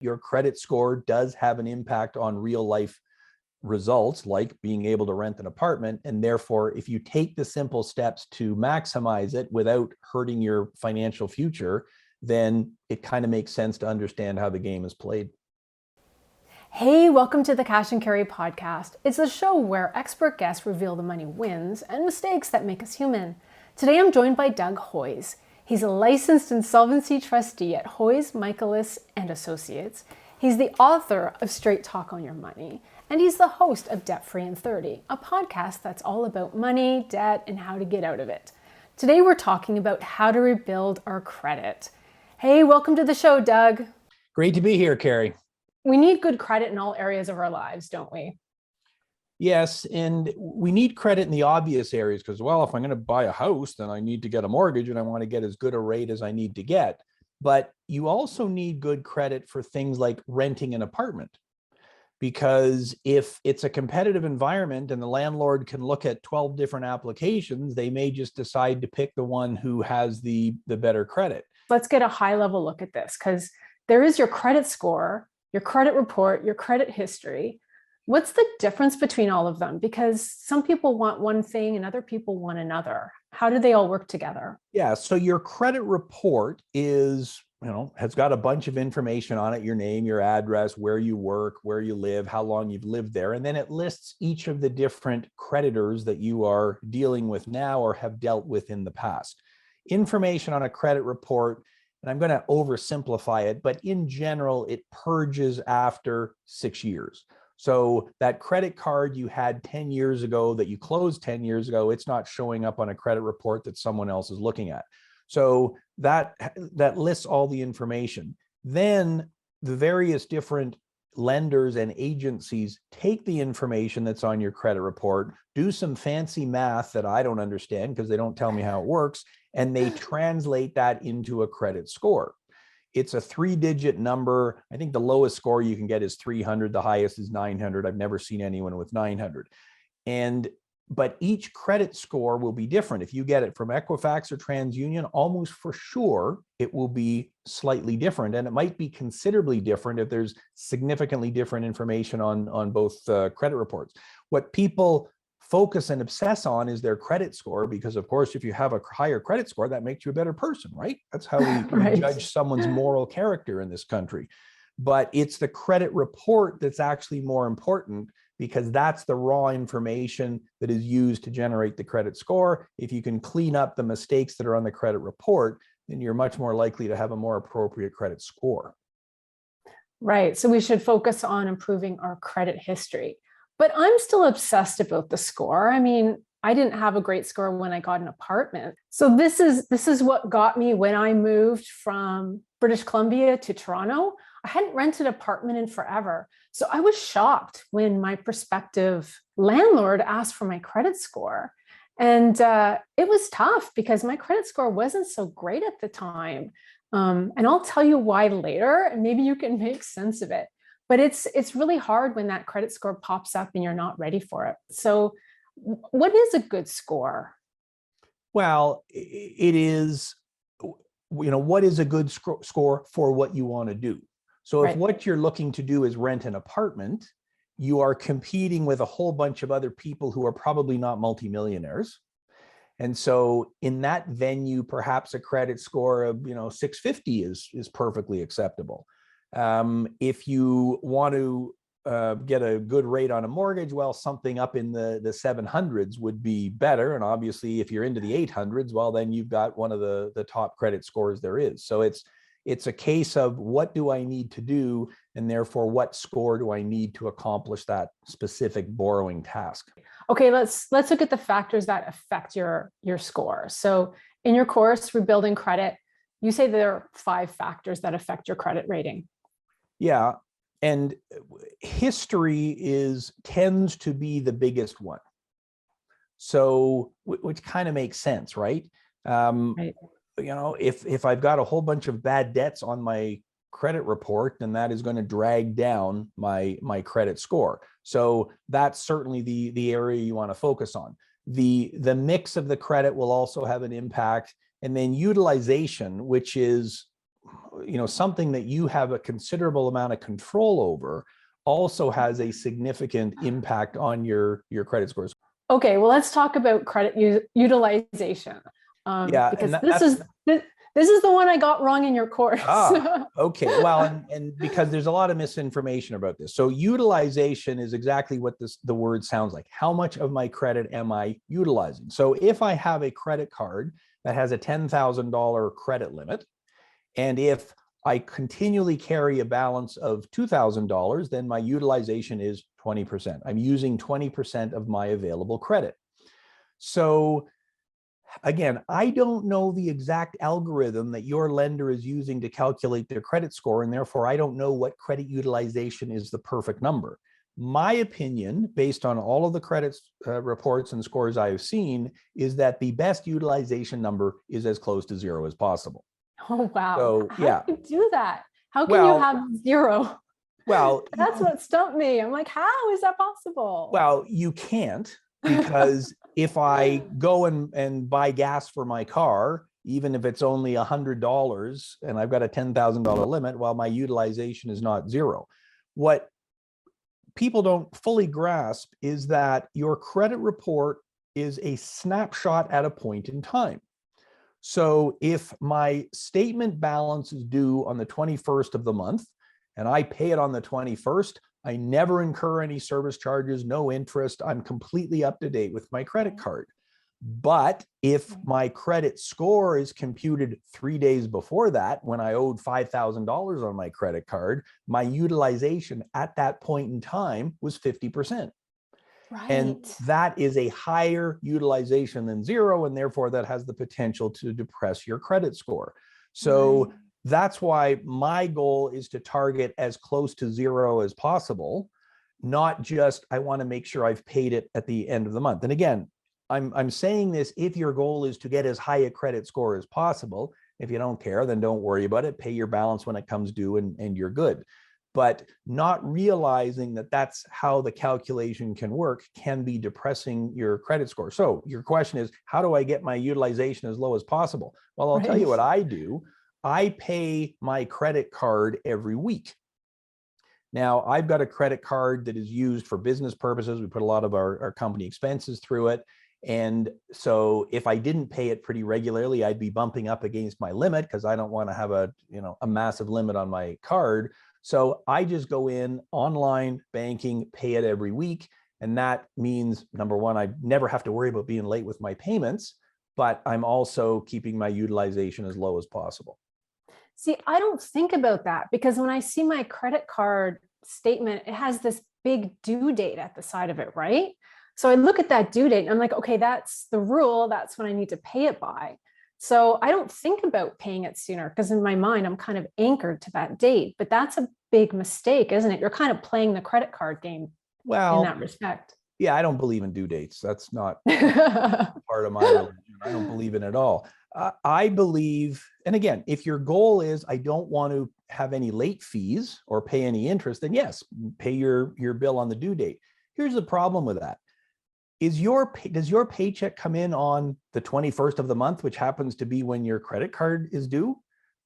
Your credit score does have an impact on real life results, like being able to rent an apartment. And therefore, if you take the simple steps to maximize it without hurting your financial future, then it kind of makes sense to understand how the game is played. Hey, welcome to the Cash and Kerry podcast. It's a show where expert guests reveal the money wins and mistakes that make us human. Today I'm joined by Doug Hoyes. He's a licensed insolvency trustee at Hoyes, Michaelis and Associates. He's the author of Straight Talk on Your Money, and he's the host of Debt Free in 30, a podcast that's all about money, debt, and how to get out of it. Today we're talking about how to rebuild our credit. Hey, welcome to the show, Doug. Great to be here, Kerry. We need good credit in all areas of our lives, don't we? Yes, and we need credit in the obvious areas because, well, if I'm going to buy a house, then I need to get a mortgage and I want to get as good a rate as I need to get. But you also need good credit for things like renting an apartment. Because if it's a competitive environment and the landlord can look at 12 different applications, they may just decide to pick the one who has the better credit. Let's get a high level look at this, because there is your credit score, your credit report, your credit history. What's the difference between all of them? Because some people want one thing and other people want another. How do they all work together? Yeah, so your credit report is, has got a bunch of information on it, your name, your address, where you work, where you live, how long you've lived there. And then it lists each of the different creditors that you are dealing with now or have dealt with in the past. Information on a credit report, and I'm going to oversimplify it, but in general, it purges after 6 years. So that credit card you had 10 years ago that you closed 10 years ago, it's not showing up on a credit report that someone else is looking at. So that lists all the information. Then the various different lenders and agencies take the information that's on your credit report, do some fancy math that I don't understand because they don't tell me how it works, and they translate that into a credit score. It's a 3-digit number. I think the lowest score you can get is 300. The highest is 900. I've never seen anyone with 900. But each credit score will be different. If you get it from Equifax or TransUnion, almost for sure, it will be slightly different. And it might be considerably different if there's significantly different information on both credit reports. What people focus and obsess on is their credit score, because of course, if you have a higher credit score, that makes you a better person, right? That's how we judge someone's moral character in this country. But it's the credit report that's actually more important, because that's the raw information that is used to generate the credit score. If you can clean up the mistakes that are on the credit report, then you're much more likely to have a more appropriate credit score. Right. So we should focus on improving our credit history. But I'm still obsessed about the score. I mean, I didn't have a great score when I got an apartment. So this is what got me when I moved from British Columbia to Toronto. I hadn't rented an apartment in forever. So I was shocked when my prospective landlord asked for my credit score. And it was tough because my credit score wasn't so great at the time. And I'll tell you why later, and maybe you can make sense of it. But it's really hard when that credit score pops up and you're not ready for it. So what is a good score? Well, it is, what is a good score for what you want to do? So if what you're looking to do is rent an apartment, you are competing with a whole bunch of other people who are probably not multimillionaires. And so in that venue, perhaps a credit score of 650 is perfectly acceptable. If you want to get a good rate on a mortgage, well, something up in the 700s would be better. And obviously, if you're into the 800s, well, then you've got one of the top credit scores there is. So it's a case of what do I need to do, and therefore what score do I need to accomplish that specific borrowing task. Okay, let's look at the factors that affect your score. So in your course, Rebuilding Credit, you say there are 5 factors that affect your credit rating. Yeah, and history tends to be the biggest one. So, which kind of makes sense, right? Right. If I've got a whole bunch of bad debts on my credit report, then that is going to drag down my credit score. So that's certainly the area you want to focus on. The mix of the credit will also have an impact. And then utilization, which is something that you have a considerable amount of control over also has a significant impact on your credit scores. Okay, well, let's talk about credit utilization. Yeah, because this is the one I got wrong in your course. Okay. Well, and because there's a lot of misinformation about this. So utilization is exactly what the word sounds like. How much of my credit am I utilizing? So if I have a credit card that has a $10,000 credit limit, and if I continually carry a balance of $2,000, then my utilization is 20%. I'm using 20% of my available credit. So again, I don't know the exact algorithm that your lender is using to calculate their credit score, and therefore I don't know what credit utilization is the perfect number. My opinion, based on all of the credit reports and scores I have seen, is that the best utilization number is as close to zero as possible. Oh, wow. So, how do you do that? How can you have zero? Well, that's what stumped me. I'm like, how is that possible? Well, you can't, because if I go and buy gas for my car, even if it's only $100 and I've got a $10,000 limit, well, my utilization is not zero. What people don't fully grasp is that your credit report is a snapshot at a point in time. So if my statement balance is due on the 21st of the month and I pay it on the 21st, I never incur any service charges, no interest. I'm completely up to date with my credit card. But if my credit score is computed 3 days before that, when I owed $5,000 on my credit card, my utilization at that point in time was 50%. Right. And that is a higher utilization than zero, and therefore that has the potential to depress your credit score. So that's why my goal is to target as close to zero as possible, not just I want to make sure I've paid it at the end of the month. And again, I'm saying this if your goal is to get as high a credit score as possible. If you don't care, then don't worry about it. Pay your balance when it comes due and you're good. But not realizing that that's how the calculation can work can be depressing your credit score. So your question is, how do I get my utilization as low as possible? Well, I'll tell you what I do. I pay my credit card every week. Now, I've got a credit card that is used for business purposes. We put a lot of our company expenses through it. And so if I didn't pay it pretty regularly, I'd be bumping up against my limit because I don't want to have a massive limit on my card. So I just go in online banking, pay it every week. And that means, number one, I never have to worry about being late with my payments, but I'm also keeping my utilization as low as possible. See, I don't think about that because when I see my credit card statement, it has this big due date at the side of it, right? So I look at that due date and I'm like, okay, that's the rule. That's when I need to pay it by. So I don't think about paying it sooner because in my mind, I'm kind of anchored to that date. But that's a big mistake, isn't it? You're kind of playing the credit card game in that respect. Yeah, I don't believe in due dates. That's not part of my religion. I don't believe in it at all. I believe, and again, if your goal is I don't want to have any late fees or pay any interest, then yes, pay your bill on the due date. Here's the problem with that. Does your paycheck come in on the 21st of the month, which happens to be when your credit card is due?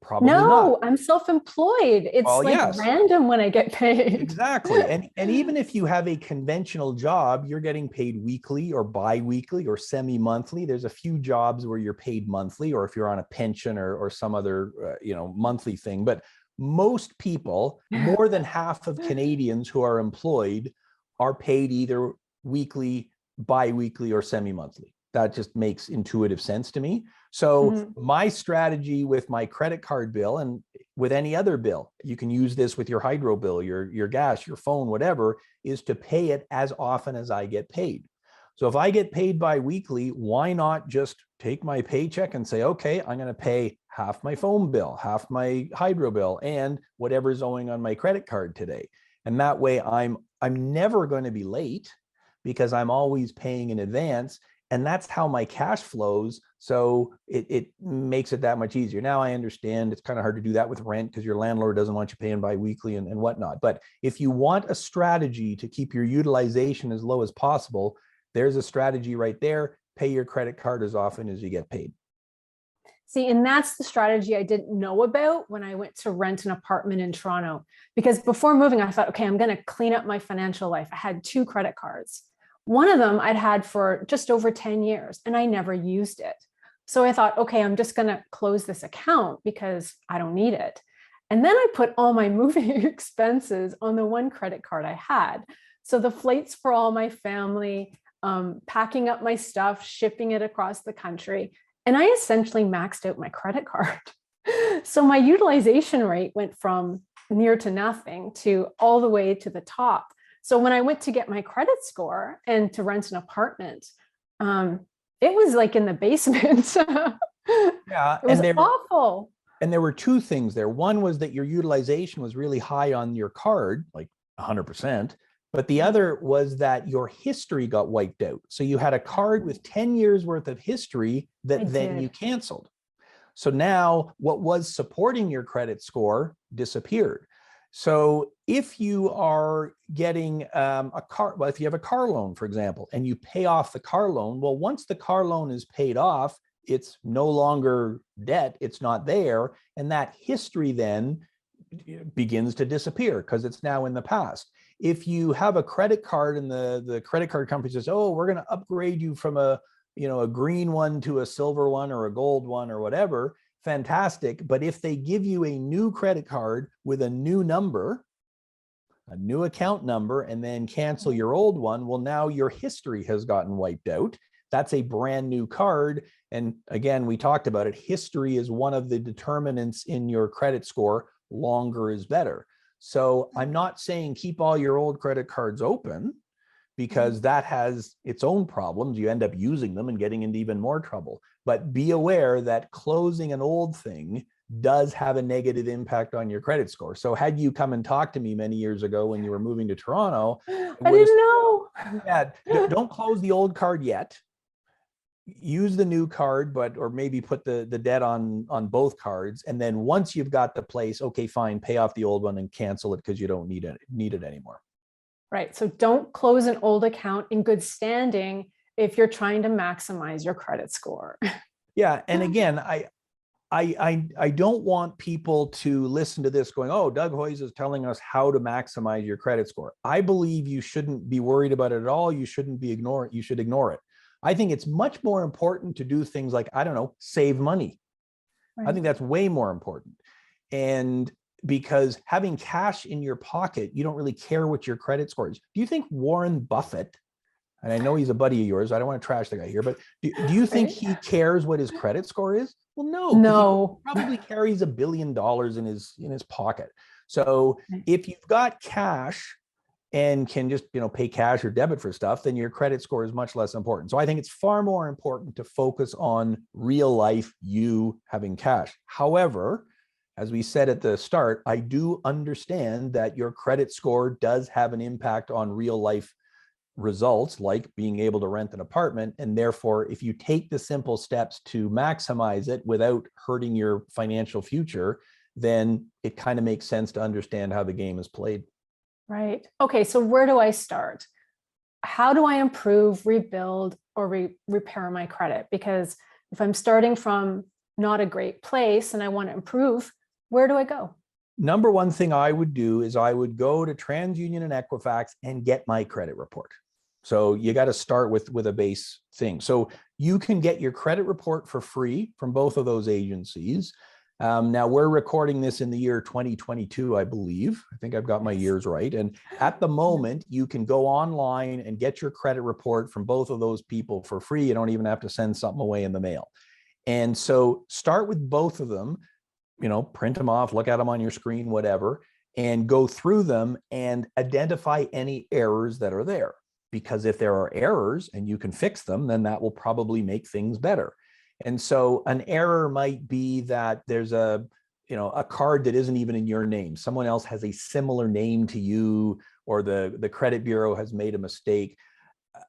Probably not. No, I'm self-employed. It's random when I get paid. Exactly. And even if you have a conventional job, you're getting paid weekly or bi-weekly or semi-monthly. There's a few jobs where you're paid monthly, or if you're on a pension or some other monthly thing. But most people, more than half of Canadians who are employed, are paid either weekly, bi-weekly, or semi-monthly. That just makes intuitive sense to me. So my strategy with my credit card bill, and with any other bill, you can use this with your hydro bill, your gas, your phone, whatever, is to pay it as often as I get paid. So if I get paid bi-weekly, why not just take my paycheck and say, okay, I'm going to pay half my phone bill, half my hydro bill, and whatever's owing on my credit card today. And that way I'm never going to be late because I'm always paying in advance. And that's how my cash flows. So it makes it that much easier. Now I understand it's kind of hard to do that with rent because your landlord doesn't want you paying bi-weekly and whatnot. But if you want a strategy to keep your utilization as low as possible, there's a strategy right there. Pay your credit card as often as you get paid. See, and that's the strategy I didn't know about when I went to rent an apartment in Toronto. Because before moving, I thought, okay, I'm going to clean up my financial life. I had 2 credit cards. One of them I'd had for just over 10 years and I never used it. So I thought, okay, I'm just going to close this account because I don't need it. And then I put all my moving expenses on the one credit card I had. So the flights for all my family, packing up my stuff, shipping it across the country. And I essentially maxed out my credit card. So my utilization rate went from near to nothing to all the way to the top. So when I went to get my credit score and to rent an apartment, it was like in the basement. Yeah, It was awful. And there were 2 things there. One was that your utilization was really high on your card, like 100%. But the other was that your history got wiped out. So you had a card with 10 years worth of history that then you canceled. So now what was supporting your credit score disappeared. So if you are getting a car, well, if you have a car loan, for example, and you pay off the car loan, well, once the car loan is paid off, it's no longer debt, it's not there. And that history then begins to disappear because it's now in the past. If you have a credit card and the credit card company says, oh, we're going to upgrade you from a green one to a silver one or a gold one or whatever, fantastic. But if they give you a new credit card with a new number, a new account number, and then cancel your old one, well, now your history has gotten wiped out. That's a brand new card. And again, we talked about it. History is one of the determinants in your credit score. Longer is better. So I'm not saying keep all your old credit cards open, because that has its own problems. You end up using them and getting into even more trouble. But be aware that closing an old thing does have a negative impact on your credit score. So had you come and talked to me many years ago when you were moving to Toronto, I didn't know. Yeah, don't close the old card yet. Use the new card, or maybe put the debt on both cards. And then once you've got the place, okay, fine, pay off the old one and cancel it because you don't need it anymore. Right. So don't close an old account in good standing if you're trying to maximize your credit score. Yeah. And again, I don't want people to listen to this going, oh, Doug Hoyes is telling us how to maximize your credit score. I believe you shouldn't be worried about it at all. You shouldn't be you should ignore it. I think it's much more important to do things like, I don't know, save money. Right. I think that's way more important. And because having cash in your pocket, you don't really care what your credit score is. Do you think Warren Buffett, and I know he's a buddy of yours, I don't want to trash the guy here, but do you think he cares what his credit score is? Well, no. No. He probably carries $1 billion in his pocket. So if you've got cash and can just pay cash or debit for stuff, then your credit score is much less important. So I think it's far more important to focus on real life you having cash. However, as we said at the start, I do understand that your credit score does have an impact on real life results, like being able to rent an apartment. And therefore, if you take the simple steps to maximize it without hurting your financial future, then it kind of makes sense to understand how the game is played. Right. Okay. So where do I start? How do I improve, rebuild, or repair my credit? Because if I'm starting from not a great place and I want to improve, where do I go? Number one thing I would do is I would go to TransUnion and Equifax and get my credit report. So you got to start with a base thing. So you can get your credit report for free from both of those agencies. Now we're recording this in the year 2022, I believe. I think I've got my years right. And at the moment, you can go online and get your credit report from both of those people for free. You don't even have to send something away in the mail. And so start with both of them, print them off, look at them on your screen, whatever, and go through them and identify any errors that are there. Because if there are errors and you can fix them, then that will probably make things better. And so an error might be that there's a card that isn't even in your name. Someone else has a similar name to you, or the credit bureau has made a mistake.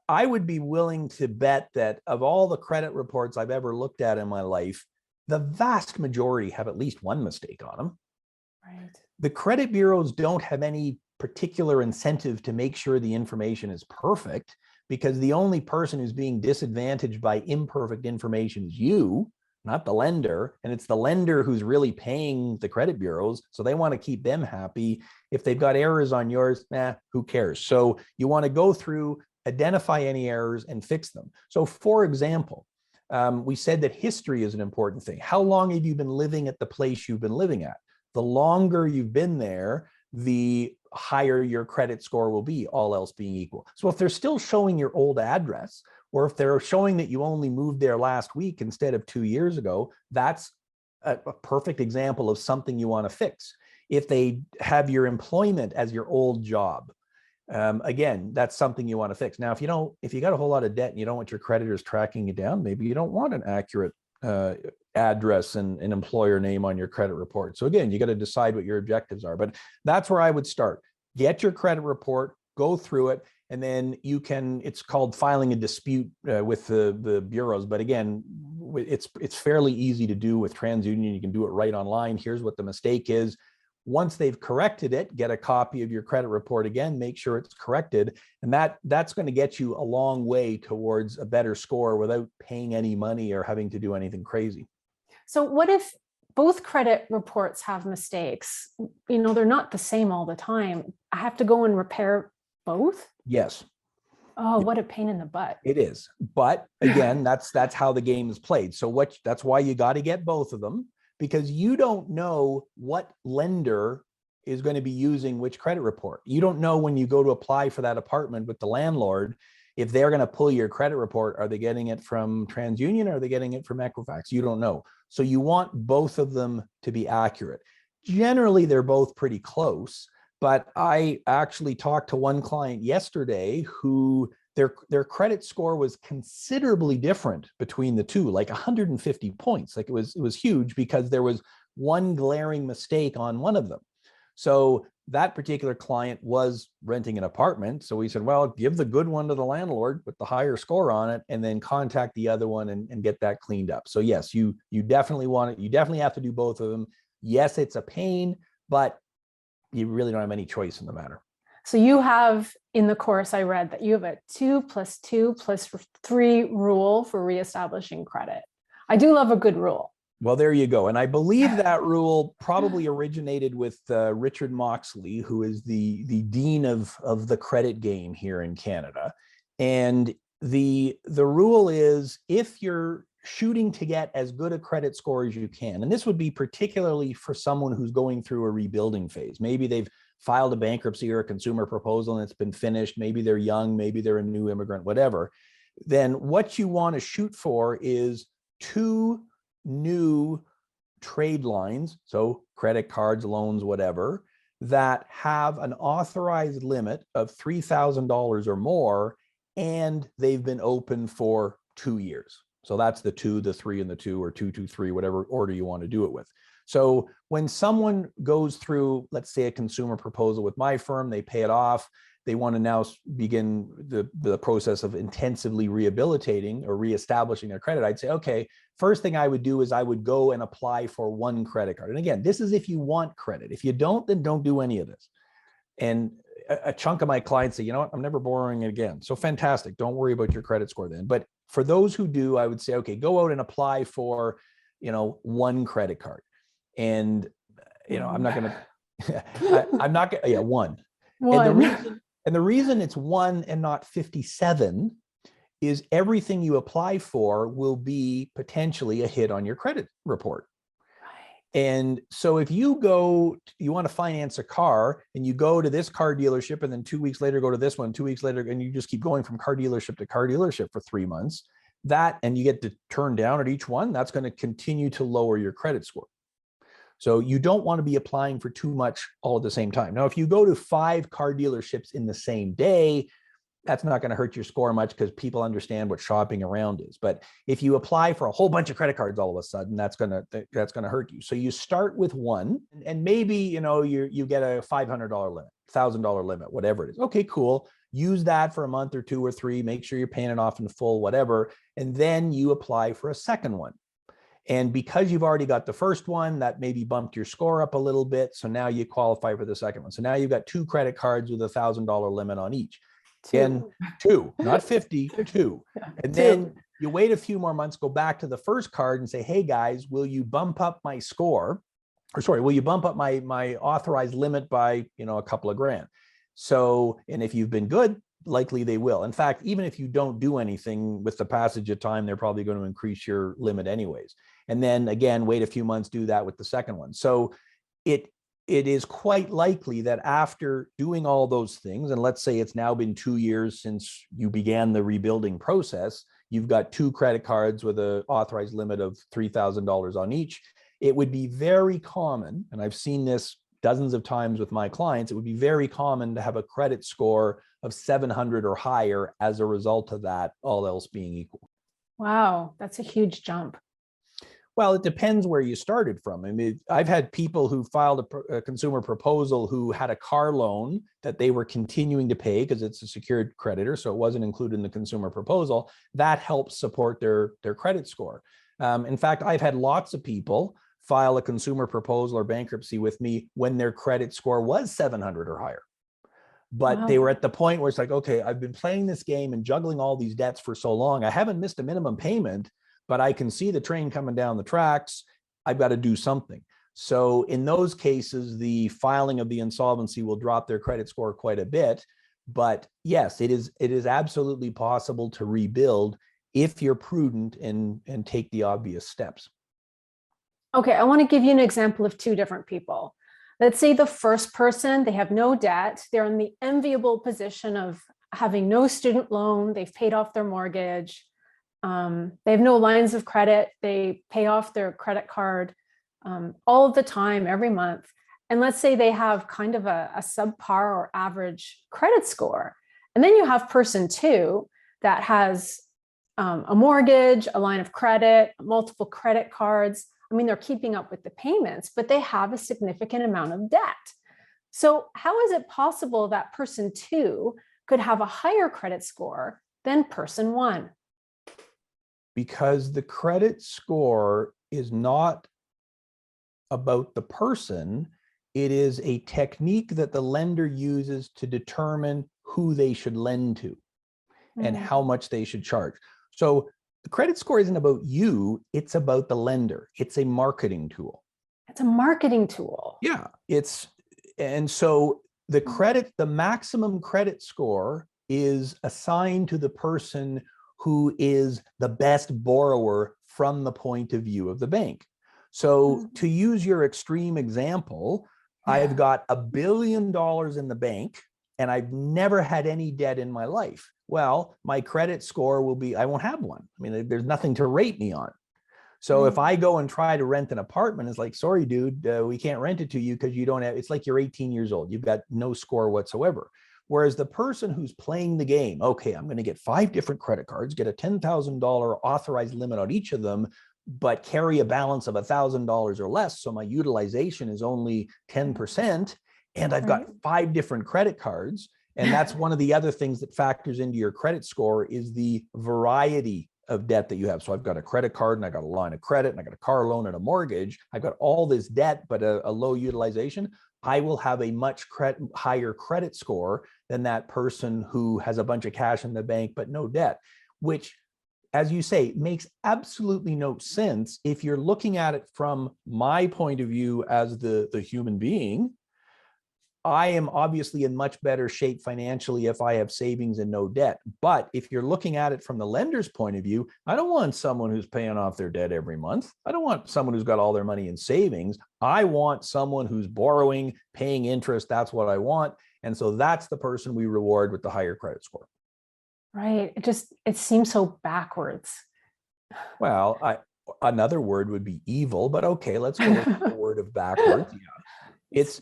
I would be willing to bet that of all the credit reports I've ever looked at in my life, the vast majority have at least one mistake on them. Right. The credit bureaus don't have any particular incentive to make sure the information is perfect, because the only person who's being disadvantaged by imperfect information is you, not the lender. And it's the lender who's really paying the credit bureaus. So they want to keep them happy. If they've got errors on yours, who cares? So you want to go through, identify any errors and fix them. So for example, we said that history is an important thing. How long have you been living at the place you've been living at? The longer you've been there, the higher your credit score will be, all else being equal. So if they're still showing your old address, or if they're showing that you only moved there last week instead of 2 years ago, that's a perfect example of something you want to fix. If they have your employment as your old job, again, that's something you want to fix. Now, if you got a whole lot of debt and you don't want your creditors tracking you down, maybe you don't want an accurate address and an employer name on your credit report. So again, you got to decide what your objectives are, but that's where I would start. Get your credit report, go through it, and then you can, it's called filing a dispute with the bureaus. But again, it's fairly easy to do with TransUnion. You can do it right online. Here's what the mistake is. Once they've corrected it, get a copy of your credit report again, make sure it's corrected. And that's going to get you a long way towards a better score without paying any money or having to do anything crazy. So what if both credit reports have mistakes? They're not the same all the time. I have to go and repair both? Yes. Oh, what a pain in the butt. It is. But again, that's how the game is played. So that's why you got to get both of them, because you don't know what lender is going to be using which credit report. You don't know when you go to apply for that apartment with the landlord, if they're going to pull your credit report. Are they getting it from TransUnion? Or are they getting it from Equifax? You don't know. So you want both of them to be accurate. Generally, they're both pretty close. But I actually talked to one client yesterday who their credit score was considerably different between the two, like 150 points. Like it was huge, because there was one glaring mistake on one of them. So that particular client was renting an apartment. So we said, well, give the good one to the landlord with the higher score on it, and then contact the other one and get that cleaned up. So yes, you definitely want it. You definitely have to do both of them. Yes, it's a pain, but you really don't have any choice in the matter. So you have, in the course I read, that you have a 2 + 2 + 3 rule for reestablishing credit. I do love a good rule. Well, there you go. And I believe that rule probably originated with Richard Moxley, who is the dean of the credit game here in Canada. And the rule is, if you're shooting to get as good a credit score as you can, and this would be particularly for someone who's going through a rebuilding phase. Maybe they've filed a bankruptcy or a consumer proposal and it's been finished. Maybe they're young, maybe they're a new immigrant, whatever. Then what you want to shoot for is 2 new trade lines, so credit cards, loans, whatever, that have an authorized limit of $3,000 or more, and they've been open for 2 years. So that's the 2, the 3, and the 2, or 2, 2, 3, whatever order you want to do it with. So when someone goes through, let's say, a consumer proposal with my firm, they pay it off, they want to now begin the process of intensively rehabilitating or reestablishing their credit, I'd say, okay, first thing I would do is I would go and apply for 1 credit card. And again, this is if you want credit. If you don't, then don't do any of this. And a chunk of my clients say, you know what, I'm never borrowing it again. So fantastic. Don't worry about your credit score then. But for those who do, I would say, okay, go out and apply for, 1 credit card. And, I'm not going to, I'm not going to, yeah, 1. And the reason it's 1 and not 57 is everything you apply for will be potentially a hit on your credit report. And so if you want to finance a car and you go to this car dealership and then 2 weeks later go to this one, 2 weeks later, and you just keep going from car dealership to car dealership for 3 months, and you get to turn down at each one, that's going to continue to lower your credit score. So you don't want to be applying for too much all at the same time. Now, if you go to 5 car dealerships in the same day, that's not going to hurt your score much, because people understand what shopping around is. But if you apply for a whole bunch of credit cards all of a sudden, that's going to hurt you. So you start with 1, and maybe you get a $500 limit, $1,000 limit, whatever it is. Okay, cool. Use that for a month or 2 or 3. Make sure you're paying it off in full, whatever, and then you apply for a second one. And because you've already got the first one, that maybe bumped your score up a little bit. So now you qualify for the second one. So now you've got 2 credit cards with $1,000 limit on each. And 2, not 50, 2. And then You wait a few more months, go back to the first card and say, hey guys, will you bump up my score? Or sorry, will you bump up my authorized limit by, a couple of grand? So, and if you've been good, likely they will. In fact, even if you don't do anything, with the passage of time, they're probably going to increase your limit anyways. And then again, wait a few months, do that with the second one. So it is quite likely that after doing all those things, and let's say it's now been 2 years since you began the rebuilding process, you've got 2 credit cards with an authorized limit of $3,000 on each. It would be very common, and I've seen this dozens of times with my clients, it would be very common to have a credit score of 700 or higher as a result of that, all else being equal. Wow, that's a huge jump. Well, it depends where you started from. I mean, I've had people who filed a consumer proposal who had a car loan that they were continuing to pay because it's a secured creditor, so it wasn't included in the consumer proposal. That helps support their credit score. In fact, I've had lots of people file a consumer proposal or bankruptcy with me when their credit score was 700 or higher. But they were at the point where it's like, okay, I've been playing this game and juggling all these debts for so long. I haven't missed a minimum payment, but I can see the train coming down the tracks. I've got to do something. So in those cases, the filing of the insolvency will drop their credit score quite a bit. But yes, it is absolutely possible to rebuild if you're prudent and take the obvious steps. Okay, I want to give you an example of 2 different people. Let's say the first person, they have no debt. They're in the enviable position of having no student loan. They've paid off their mortgage. They have no lines of credit. They pay off their credit card all the time, every month. And let's say they have kind of a subpar or average credit score. And then you have person 2 that has a mortgage, a line of credit, multiple credit cards. I mean, they're keeping up with the payments, but they have a significant amount of debt. So how is it possible that person 2 could have a higher credit score than person 1? Because the credit score is not about the person. It is a technique that the lender uses to determine who they should lend to and how much they should charge. So the credit score isn't about you, it's about the lender. It's a marketing tool. It's a marketing tool. Yeah, and so the maximum credit score is assigned to the person who is the best borrower from the point of view of the bank. So to use your extreme example, I've got $1 billion in the bank and I've never had any debt in my life. Well, my credit score will be, I won't have one. I mean, there's nothing to rate me on. So if I go and try to rent an apartment, it's like, sorry, dude, we can't rent it to you because you don't have, it's like you're 18 years old. You've got no score whatsoever. Whereas the person who's playing the game, okay, I'm going to get 5 different credit cards, get a $10,000 authorized limit on each of them, but carry a balance of $1,000 or less. So my utilization is only 10%. And I've got 5 different credit cards. And that's one of the other things that factors into your credit score is the variety of debt that you have. So I've got a credit card and I got a line of credit and I got a car loan and a mortgage. I've got all this debt, but a low utilization. I will have a much higher credit score than that person who has a bunch of cash in the bank, but no debt, which, as you say, makes absolutely no sense if you're looking at it from my point of view as the human being. I am obviously in much better shape financially if I have savings and no debt. But if you're looking at it from the lender's point of view, I don't want someone who's paying off their debt every month. I don't want someone who's got all their money in savings. I want someone who's borrowing, paying interest. That's what I want. And so that's the person we reward with the higher credit score. Right. It seems so backwards. Well, another word would be evil, but okay, let's go with the word of backwards. Yeah.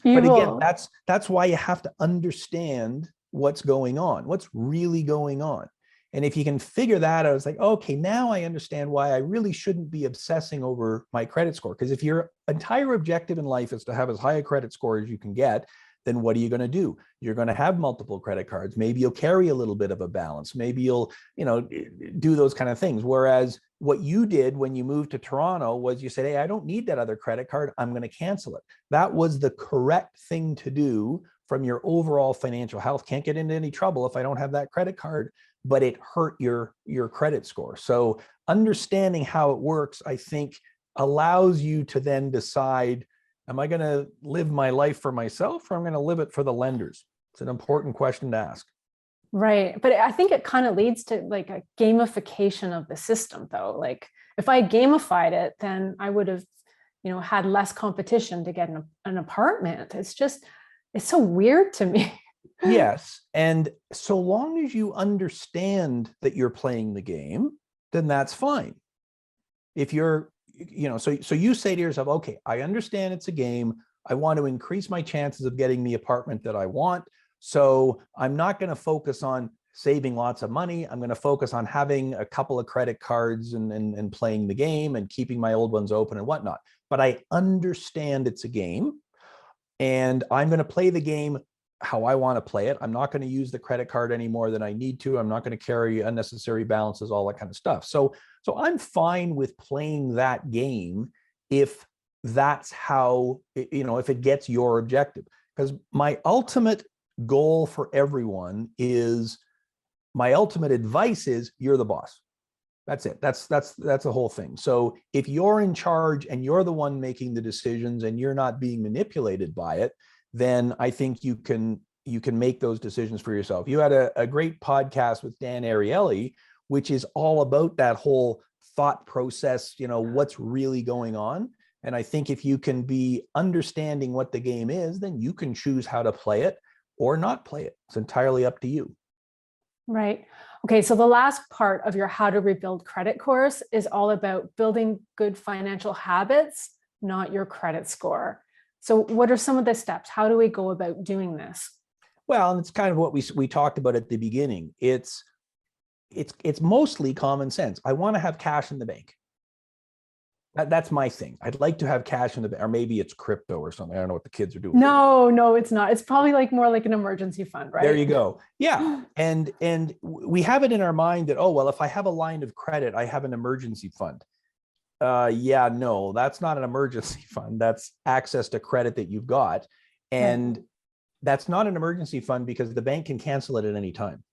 But again, that's why you have to understand what's going on, what's really going on. And if you can figure that out, it's like, okay, now I understand why I really shouldn't be obsessing over my credit score. Because if your entire objective in life is to have as high a credit score as you can get, then what are you going to do? You're going to have multiple credit cards. Maybe you'll carry a little bit of a balance. Maybe you'll, do those kind of things. Whereas what you did when you moved to Toronto was you said, hey, I don't need that other credit card. I'm going to cancel it. That was the correct thing to do from your overall financial health. Can't get into any trouble if I don't have that credit card. but it hurt your credit score. So understanding how it works, I think, allows you to then decide, am I going to live my life for myself, or I'm going to live it for the lenders? It's an important question to ask. Right. But I think it kind of leads to like a gamification of the system, though. Like if I gamified it, then I would have, had less competition to get an apartment. It's so weird to me. Yes. And so long as you understand that you're playing the game, then that's fine. If you're, so you say to yourself, okay, I understand it's a game. I want to increase my chances of getting the apartment that I want. So I'm not going to focus on saving lots of money. I'm going to focus on having a couple of credit cards and playing the game and keeping my old ones open and whatnot. But I understand it's a game, and I'm going to play the game how I want to play it. I'm not going to use the credit card any more than I need to. I'm not going to carry unnecessary balances, all that kind of stuff. So I'm fine with playing that game if that's how, if it gets your objective. Because my ultimate goal for everyone is, my ultimate advice is, you're the boss. That's it. That's the whole thing. So if you're in charge and you're the one making the decisions and you're not being manipulated by it, then I think you can make those decisions for yourself. You had a great podcast with Dan Ariely, which is all about that whole thought process, what's really going on. And I think if you can be understanding what the game is, then you can choose how to play it or not play it. It's entirely up to you. Right. Okay. So the last part of your How to Rebuild Credit course is all about building good financial habits, not your credit score. So what are some of the steps? How do we go about doing this? Well, and it's kind of what we talked about at the beginning. It's mostly common sense. I want to have cash in the bank. That's my thing. I'd like to have cash in the bank, or maybe it's crypto or something. I don't know what the kids are doing. No, it's not. It's probably more like an emergency fund, right? There you go. Yeah. And we have it in our mind that, oh, well, if I have a line of credit, I have an emergency fund. Yeah, no, that's not an emergency fund. That's access to credit that you've got. And that's not an emergency fund because the bank can cancel it at any time.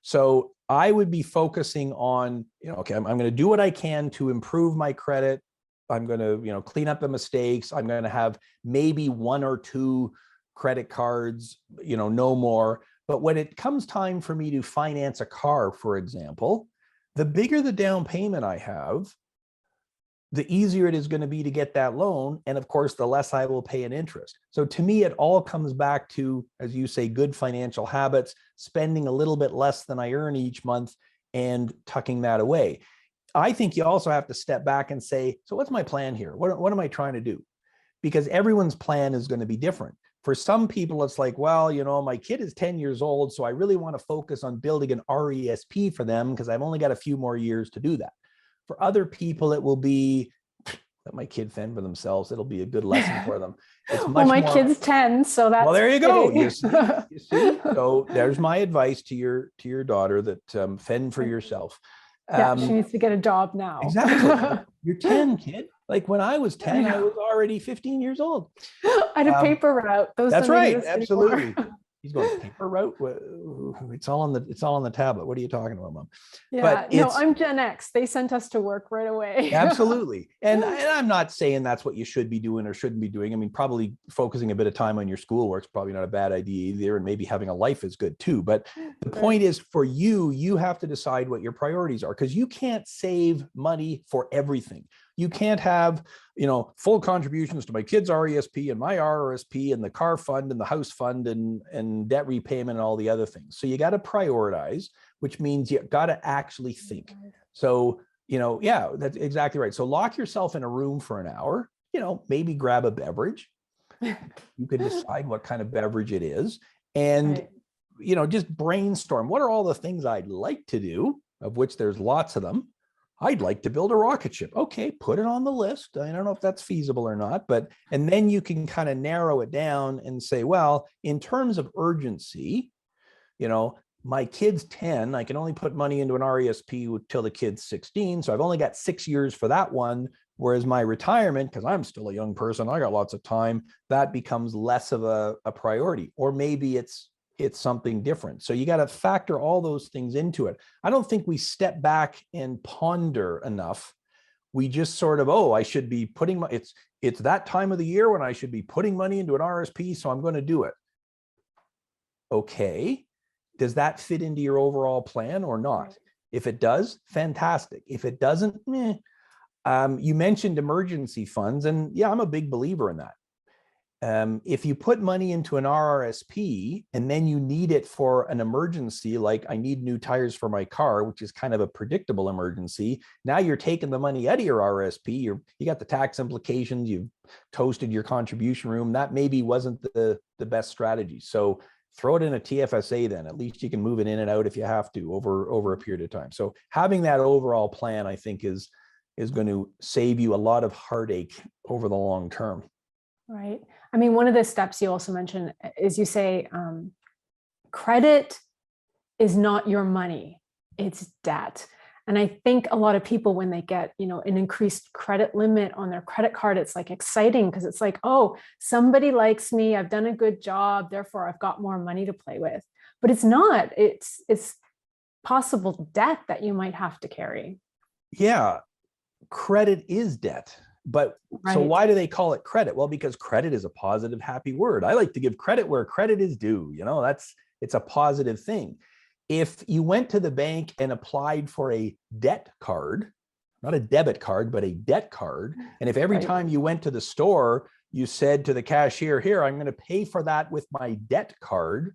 So I would be focusing on, okay, I'm going to do what I can to improve my credit. I'm going to, clean up the mistakes. I'm going to have maybe one or two credit cards, no more. But when it comes time for me to finance a car, for example, the bigger the down payment I have, the easier it is going to be to get that loan. And of course, the less I will pay in interest. So to me, it all comes back to, as you say, good financial habits, spending a little bit less than I earn each month and tucking that away. I think you also have to step back and say, so what's my plan here? What am I trying to do? Because everyone's plan is going to be different. For some people, it's like, well, my kid is 10 years old, so I really want to focus on building an RESP for them because I've only got a few more years to do that. For other people, it will be, let my kid fend for themselves. It'll be a good lesson for them. It's much my more, kid's 10, so that's well, there you go. You see? So there's my advice to your daughter, that fend for yourself. Yeah, she needs to get a job now. Exactly. You're 10, kid. Like when I was 10, I was already 15 years old. I had a paper route. Those that's right. Absolutely. Anymore. He's going, paper route? It's all on the tablet. What are you talking about, Mom? Yeah, but no, I'm Gen X. They sent us to work right away. Absolutely. And I'm not saying that's what you should be doing or shouldn't be doing. I mean, probably focusing a bit of time on your schoolwork is probably not a bad idea either. And maybe having a life is good too. But the point is, for you have to decide what your priorities are, because you can't save money for everything. You can't have, full contributions to my kids' RESP and my RRSP and the car fund and the house fund and debt repayment and all the other things. So you got to prioritize, which means you got to actually think. So, yeah, that's exactly right. So lock yourself in a room for an hour, maybe grab a beverage. You can decide what kind of beverage it is. And, just brainstorm. What are all the things I'd like to do, of which there's lots of them? I'd like to build a rocket ship. Okay, put it on the list. I don't know if that's feasible or not, and then you can kind of narrow it down and say, well, in terms of urgency, my kid's 10, I can only put money into an RESP till the kid's 16. So I've only got 6 years for that one. Whereas my retirement, because I'm still a young person, I got lots of time, that becomes less of a priority. Or maybe it's it's something different. So you got to factor all those things into it. I don't think we step back and ponder enough. We just sort of, oh, I should be putting it's that time of the year when I should be putting money into an RSP, so I'm going to do it. Okay, does that fit into your overall plan or not? If it does, fantastic. If it doesn't, you mentioned emergency funds, and yeah, I'm a big believer in that. If you put money into an RRSP and then you need it for an emergency, like I need new tires for my car, which is kind of a predictable emergency, now you're taking the money out of your RRSP, you got the tax implications, you've toasted your contribution room. That maybe wasn't the best strategy. So throw it in a TFSA then. At least you can move it in and out if you have to over a period of time. So having that overall plan, I think, is going to save you a lot of heartache over the long term. Right. I mean, one of the steps you also mentioned is you say credit is not your money, it's debt. And I think a lot of people, when they get, an increased credit limit on their credit card, it's like exciting because it's like, oh, somebody likes me, I've done a good job, therefore I've got more money to play with. But it's not. It's possible debt that you might have to carry. Yeah, credit is debt. But right. So why do they call it credit? Well, because credit is a positive, happy word. I like to give credit where credit is due. It's a positive thing. If you went to the bank and applied for a debt card, not a debit card, but a debt card, and if every time you went to the store, you said to the cashier, here, I'm going to pay for that with my debt card. In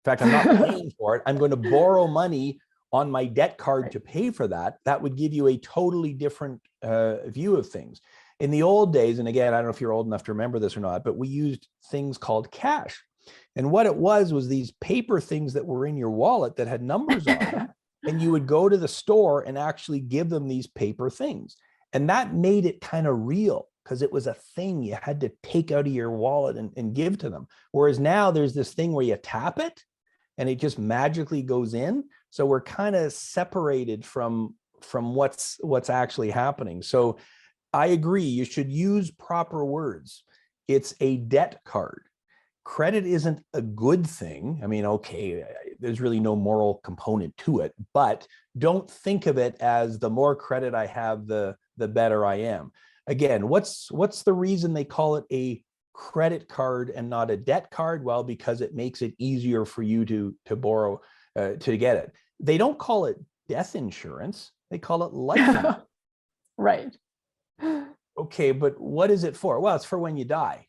fact, I'm not paying for it. I'm going to borrow money on my debt card to pay for that. That would give you a totally different view of things. In the old days, and again, I don't know if you're old enough to remember this or not, but we used things called cash. And what it was these paper things that were in your wallet that had numbers on them. And you would go to the store and actually give them these paper things. And that made it kind of real because it was a thing you had to take out of your wallet and give to them. Whereas now there's this thing where you tap it and it just magically goes in. So we're kind of separated from what's actually happening. So I agree, you should use proper words. It's a debt card. Credit isn't a good thing. I mean, okay, there's really no moral component to it, but don't think of it as the more credit I have, the better I am. Again, what's the reason they call it a credit card and not a debt card? Well, because it makes it easier for you to borrow, to get it. They don't call it death insurance. They call it life insurance. Right. Okay, but what is it for? Well, it's for when you die.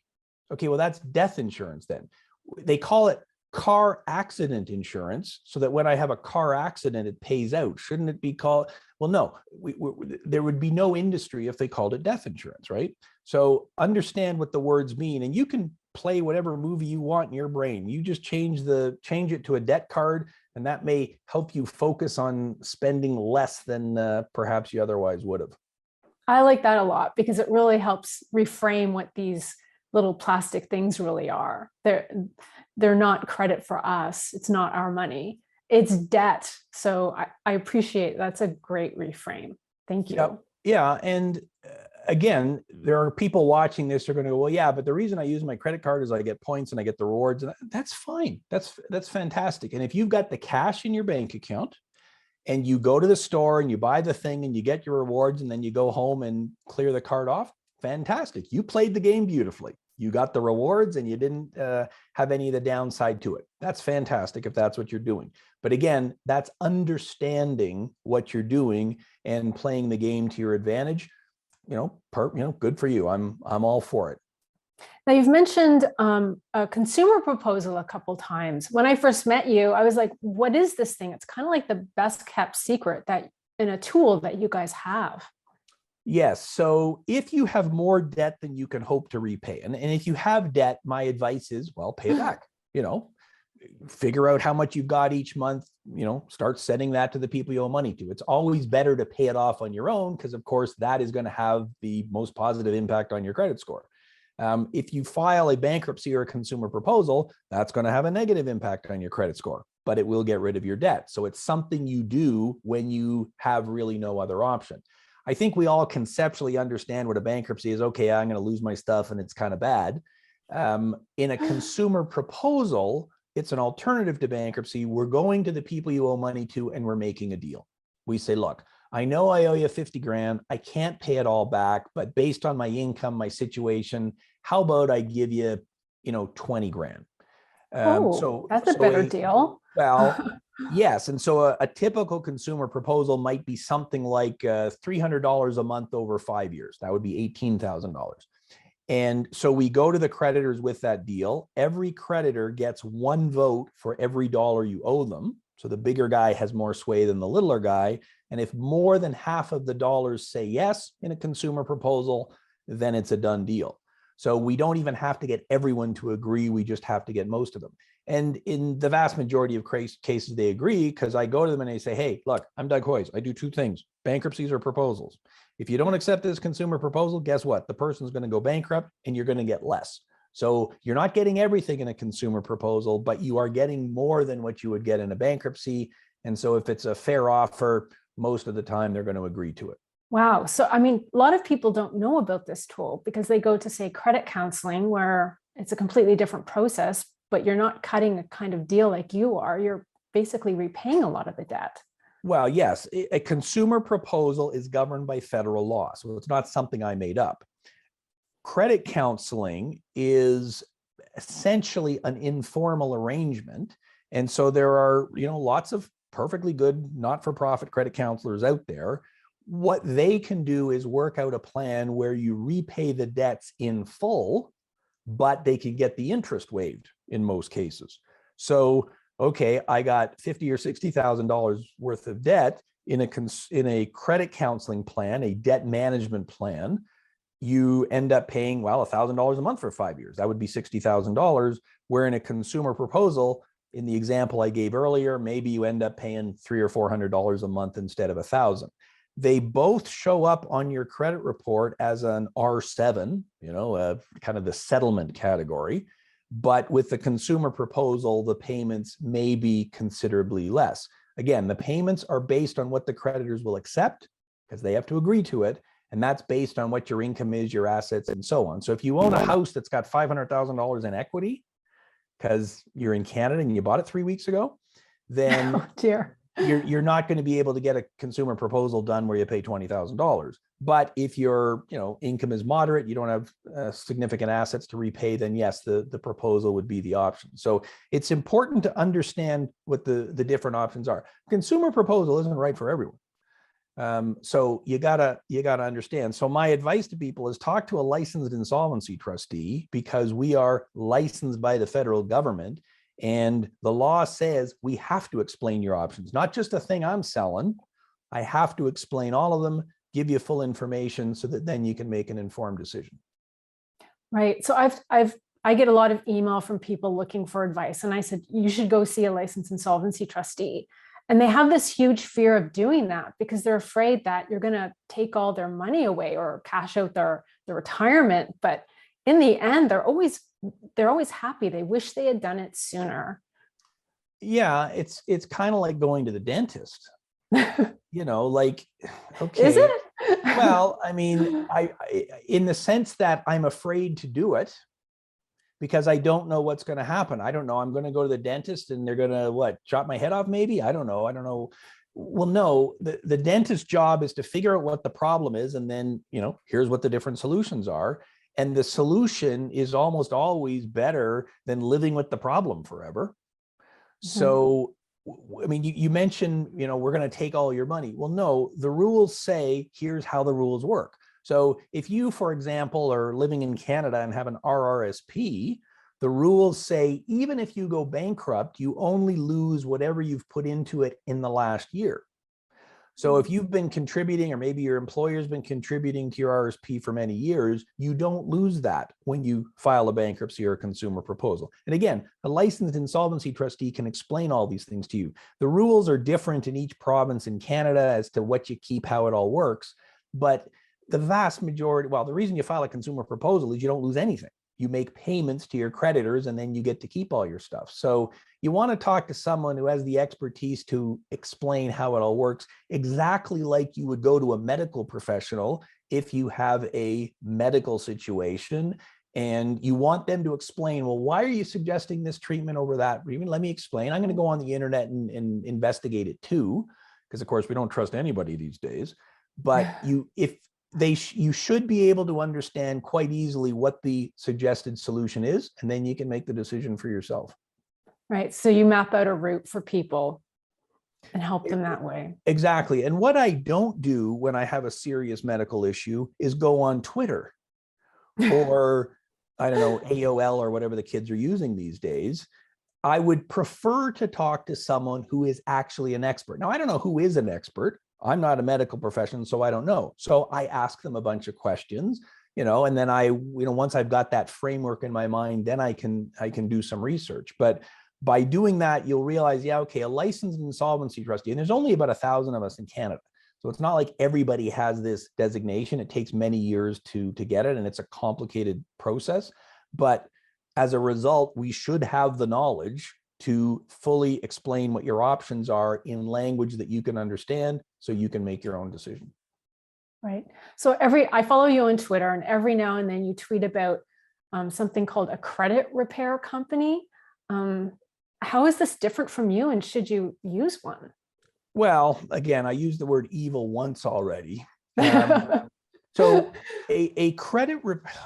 Okay, well, that's death insurance then. They call it car accident insurance so that when I have a car accident, it pays out. Shouldn't it be called? Well, no, there would be no industry if they called it death insurance, right? So understand what the words mean, and you can play whatever movie you want in your brain. You just change it to a debt card, and that may help you focus on spending less than perhaps you otherwise would have. I like that a lot because it really helps reframe what these little plastic things really are. They're not credit for us. It's not our money. It's debt. So I appreciate that's a great reframe. Thank you. Yeah. And again, there are people watching this. They're going to go, well, yeah, but the reason I use my credit card is I get points and I get the rewards. And that's fine. That's fantastic. And if you've got the cash in your bank account, and you go to the store and you buy the thing and you get your rewards and then you go home and clear the card off, fantastic. You played the game beautifully. You got the rewards and you didn't have any of the downside to it. That's fantastic if that's what you're doing. But again, that's understanding what you're doing and playing the game to your advantage. Good for you. I'm all for it. Now, you've mentioned a consumer proposal a couple times. When I first met you, I was like, what is this thing? It's kind of like the best kept secret in a tool that you guys have. Yes. So if you have more debt than you can hope to repay, and if you have debt, my advice is, well, pay it back. Figure out how much you've got each month, start sending that to the people you owe money to. It's always better to pay it off on your own because, of course, that is going to have the most positive impact on your credit score. If you file a bankruptcy or a consumer proposal, that's going to have a negative impact on your credit score, but it will get rid of your debt. So it's something you do when you have really no other option. I think we all conceptually understand what a bankruptcy is. Okay, I'm going to lose my stuff and it's kind of bad. In a consumer proposal, it's an alternative to bankruptcy. We're going to the people you owe money to and we're making a deal. We say, look, I know I owe you 50 grand. I can't pay it all back, but based on my income, my situation, how about I give you, 20 grand? That's a better deal. Well, yes. And so a typical consumer proposal might be something like $300 a month over 5 years. That would be $18,000. And so we go to the creditors with that deal. Every creditor gets one vote for every dollar you owe them. So the bigger guy has more sway than the littler guy. And if more than half of the dollars say yes in a consumer proposal, then it's a done deal. So we don't even have to get everyone to agree. We just have to get most of them. And in the vast majority of cases, they agree, because I go to them and they say, hey, look, I'm Doug Hoyes. I do two things, bankruptcies or proposals. If you don't accept this consumer proposal, guess what? The person's going to go bankrupt and you're going to get less. So you're not getting everything in a consumer proposal, but you are getting more than what you would get in a bankruptcy. And so if it's a fair offer, most of the time they're going to agree to it. Wow. So, I mean, a lot of people don't know about this tool because they go to, say, credit counseling, where it's a completely different process, but you're not cutting a kind of deal like you are. You're basically repaying a lot of the debt. Well, yes, a consumer proposal is governed by federal law, so it's not something I made up. Credit counseling is essentially an informal arrangement. And so there are, lots of perfectly good not-for-profit credit counselors out there. What they can do is work out a plan where you repay the debts in full, but they can get the interest waived in most cases. So, okay, I got $50,000 or $60,000 worth of debt in a credit counseling plan, a debt management plan. You end up paying, $1,000 a month for 5 years. That would be $60,000. Where in a consumer proposal, in the example I gave earlier, maybe you end up paying $300 or $400 a month instead of $1,000. They both show up on your credit report as an R7, kind of the settlement category. But with the consumer proposal, the payments may be considerably less. Again, the payments are based on what the creditors will accept, because they have to agree to it. And that's based on what your income is, your assets, and so on. So if you own a house that's got $500,000 in equity because you're in Canada and you bought it 3 weeks ago, then you're not going to be able to get a consumer proposal done where you pay $20,000. But if your income is moderate, you don't have significant assets to repay, then yes, the proposal would be the option. So it's important to understand what the different options are. Consumer proposal isn't right for everyone. So you gotta understand. So my advice to people is talk to a licensed insolvency trustee, because we are licensed by the federal government, and the law says we have to explain your options, not just a thing I'm selling. I have to explain all of them, give you full information so that then you can make an informed decision. Right. So I get a lot of email from people looking for advice, and I said, you should go see a licensed insolvency trustee. And they have this huge fear of doing that because they're afraid that you're going to take all their money away or cash out their retirement. But in the end, they're always happy. They wish they had done it sooner. Yeah, it's kind of like going to the dentist. Okay. Is it? Well, I mean, I in the sense that I'm afraid to do it, because I don't know what's going to happen. I don't know. I'm going to go to the dentist and they're going to chop my head off maybe? I don't know. Well, no, the dentist's job is to figure out what the problem is. And then, here's what the different solutions are. And the solution is almost always better than living with the problem forever. Mm-hmm. So, I mean, you mentioned, we're going to take all your money. Well, no, the rules say, here's how the rules work. So if you, for example, are living in Canada and have an RRSP, the rules say, even if you go bankrupt, you only lose whatever you've put into it in the last year. So if you've been contributing, or maybe your employer's been contributing to your RRSP for many years, you don't lose that when you file a bankruptcy or a consumer proposal. And again, a licensed insolvency trustee can explain all these things to you. The rules are different in each province in Canada as to what you keep, how it all works. But the vast majority, the reason you file a consumer proposal is you don't lose anything. You make payments to your creditors and then you get to keep all your stuff. So you want to talk to someone who has the expertise to explain how it all works, exactly like you would go to a medical professional if you have a medical situation. And you want them to explain, well, why are you suggesting this treatment over that? Even let me explain. I'm going to go on the internet and investigate it too, because of course we don't trust anybody these days. But you should be able to understand quite easily what the suggested solution is, and then you can make the decision for yourself. Right. So you map out a route for people and help them that way. Exactly. And what I don't do when I have a serious medical issue is go on Twitter or I don't know, AOL or whatever the kids are using these days. I would prefer to talk to someone who is actually an expert. Now, I don't know who is an expert. I'm not a medical professional, so I don't know. So I ask them a bunch of questions, and then once I've got that framework in my mind, then I can do some research. But by doing that, you'll realize, yeah, okay, a licensed insolvency trustee, and there's only about 1,000 of us in Canada. So it's not like everybody has this designation. It takes many years to get it, and it's a complicated process. But as a result, we should have the knowledge to fully explain what your options are in language that you can understand so you can make your own decision. Right. So I follow you on Twitter, and every now and then you tweet about something called a credit repair company. How is this different from you, and should you use one? Well, again, I used the word evil once already. So a credit,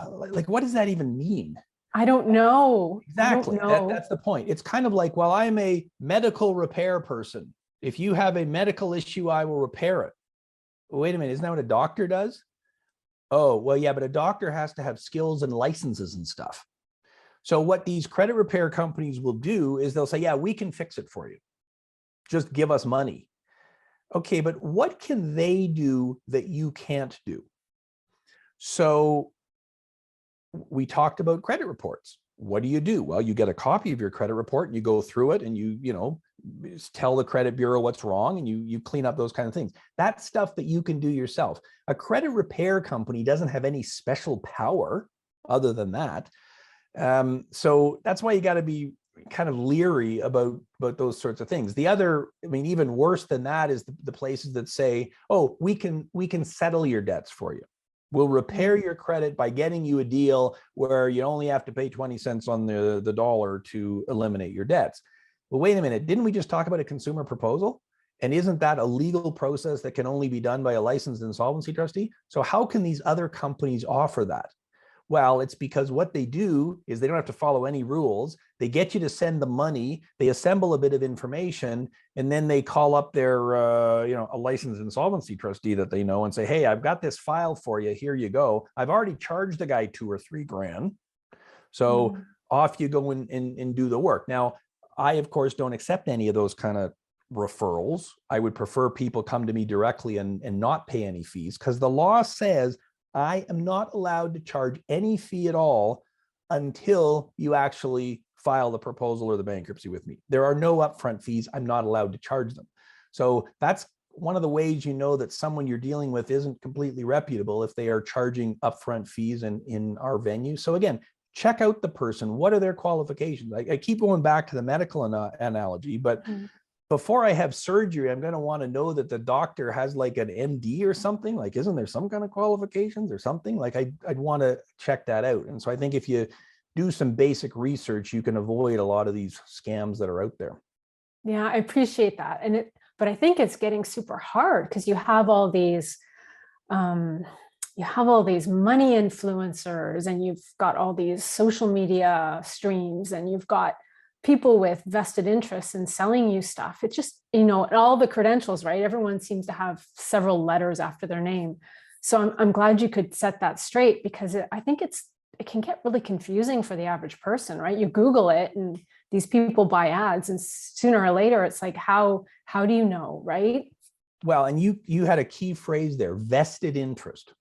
like, what does that even mean? I don't know. Exactly. I don't know. That's the point. It's kind of like, well, I'm a medical repair person. If you have a medical issue, I will repair it. Wait a minute, isn't that what a doctor does? Oh, well, yeah, but a doctor has to have skills and licenses and stuff. So what these credit repair companies will do is they'll say, yeah, we can fix it for you. Just give us money. Okay, but what can they do that you can't do? So we talked about credit reports. What do? Well, you get a copy of your credit report and you go through it and you tell the credit bureau what's wrong and you clean up those kind of things. That's stuff that you can do yourself. A credit repair company doesn't have any special power other than that. So that's why you got to be kind of leery about those sorts of things. The other, even worse than that is the places that say, oh, we can settle your debts for you. We'll repair your credit by getting you a deal where you only have to pay 20 cents on the dollar to eliminate your debts. Well, wait a minute, didn't we just talk about a consumer proposal? And isn't that a legal process that can only be done by a licensed insolvency trustee? So how can these other companies offer that? Well, it's because what they do is they don't have to follow any rules. They get you to send the money, they assemble a bit of information, and then they call up their, a licensed insolvency trustee that they know and say, hey, I've got this file for you. Here you go. I've already charged the guy $2,000 or $3,000. So off you go and do the work. Now, I, of course, don't accept any of those kind of referrals. I would prefer people come to me directly and not pay any fees, because the law says I am not allowed to charge any fee at all until you actually file the proposal or the bankruptcy with me. There are no upfront fees. I'm not allowed to charge them. So that's one of the ways you know that someone you're dealing with isn't completely reputable, if they are charging upfront fees in our venue. So again, check out the person. What are their qualifications? I keep going back to the medical analogy, but before I have surgery, I'm going to want to know that the doctor has like an MD or something. Like, isn't there some kind of qualifications or something? Like, I'd want to check that out. And so I think if you do some basic research, you can avoid a lot of these scams that are out there. Yeah, I appreciate that. But I think it's getting super hard because you have all these money influencers, and you've got all these social media streams, and you've got people with vested interests in selling you stuff. It's just, all the credentials, right? Everyone seems to have several letters after their name. So I'm glad you could set that straight, because I think it can get really confusing for the average person, right? You Google it and these people buy ads, and sooner or later it's like, how do you know, right? Well, and you had a key phrase there, vested interest.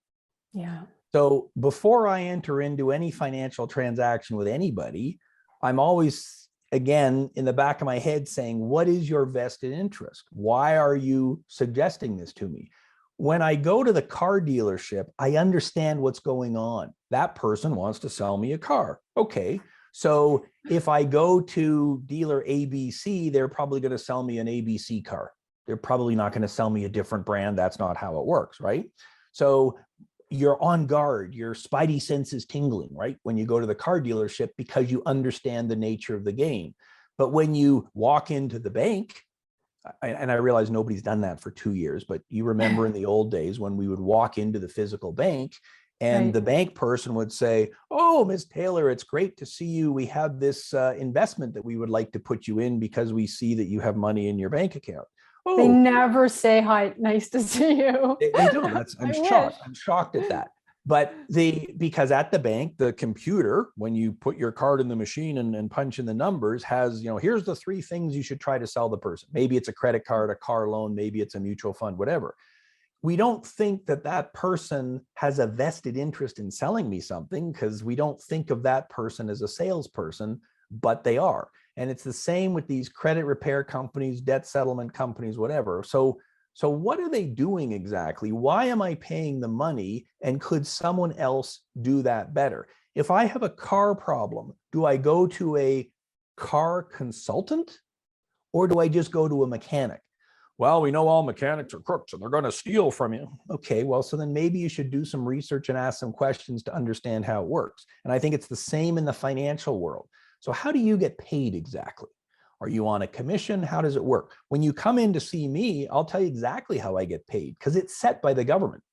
Yeah. So before I enter into any financial transaction with anybody, I'm always, again, in the back of my head saying, what is your vested interest? Why are you suggesting this to me? When I go to the car dealership, I understand what's going on. That person wants to sell me a car. Okay. So if I go to dealer ABC, they're probably going to sell me an ABC car. They're probably not going to sell me a different brand. That's not how it works, right? So you're on guard, your spidey sense is tingling, right? When you go to the car dealership, because you understand the nature of the game. But when you walk into the bank, and I realize nobody's done that for 2 years, but you remember in the old days when we would walk into the physical bank and Right. the bank person would say, "Oh, Ms. Taylor, it's great to see you. We have this investment that we would like to put you in because we see that you have money in your bank account." They Oh, never say hi, nice to see you. they don't. I'm I wish. shocked. I'm shocked at that. But because at the bank, the computer, when you put your card in the machine and punch in the numbers, has, here's the 3 things you should try to sell the person. Maybe it's a credit card, a car loan, maybe it's a mutual fund, whatever. We don't think that that person has a vested interest in selling me something, because we don't think of that person as a salesperson, but they are. And it's the same with these credit repair companies, debt settlement companies, whatever. So what are they doing exactly? Why am I paying the money? And could someone else do that better? If I have a car problem, do I go to a car consultant, or do I just go to a mechanic? Well, we know all mechanics are crooks and they're going to steal from you. Okay, well, so then maybe you should do some research and ask some questions to understand how it works. And I think it's the same in the financial world. So how do you get paid exactly? Are you on a commission? How does it work? When you come in to see me, I'll tell you exactly how I get paid, because it's set by the government.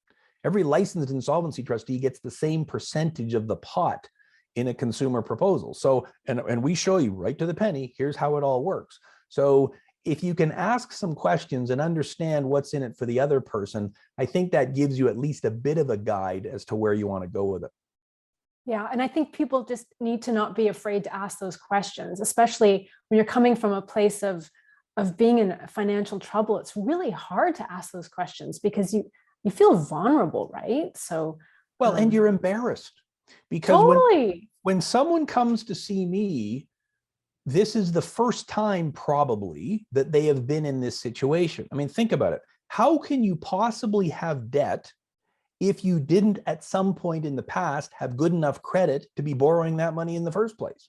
Every licensed insolvency trustee gets the same percentage of the pot in a consumer proposal. So, and we show you right to the penny, here's how it all works. So if you can ask some questions and understand what's in it for the other person, I think that gives you at least a bit of a guide as to where you want to go with it. Yeah. And I think people just need to not be afraid to ask those questions, especially when you're coming from a place of being in financial trouble. It's really hard to ask those questions because you feel vulnerable, right? So well, and you're embarrassed, because totally. when someone comes to see me, this is the first time probably that they have been in this situation. I mean, think about it. How can you possibly have debt if you didn't at some point in the past have good enough credit to be borrowing that money in the first place?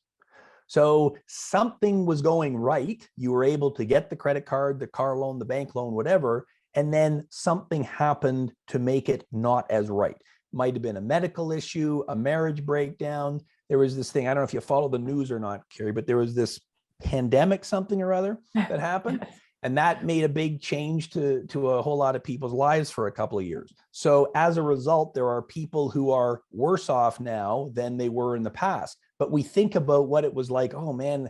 So something was going right. You were able to get the credit card, the car loan, the bank loan, whatever, and then something happened to make it not as right. Might have been a medical issue, a marriage breakdown. There was this thing, I don't know if you follow the news or not, Kerry, but there was this pandemic something or other that happened. And that made a big change to a whole lot of people's lives for a couple of years. So as a result, there are people who are worse off now than they were in the past. But we think about what it was like, oh man,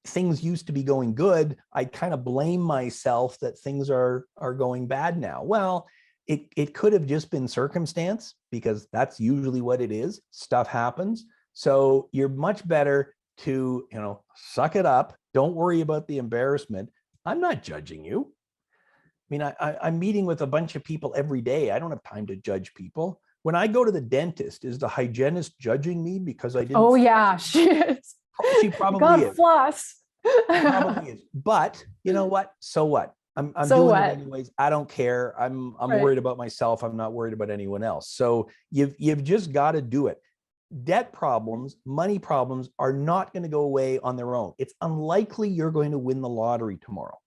things used to be going good. I kind of blame myself that things are going bad now. Well, it could have just been circumstance, because that's usually what it is. Stuff happens. So you're much better to, suck it up. Don't worry about the embarrassment. I'm not judging you. I mean, I'm meeting with a bunch of people every day. I don't have time to judge people. When I go to the dentist, is the hygienist judging me because I didn't? Oh yeah, she is. She probably God is. floss. Probably is. But you know what? So what? I'm So doing what? it anyways. I don't care. I'm Right. worried about myself. I'm not worried about anyone else. So you've just got to do it. Debt problems, money problems are not going to go away on their own. It's unlikely you're going to win the lottery tomorrow.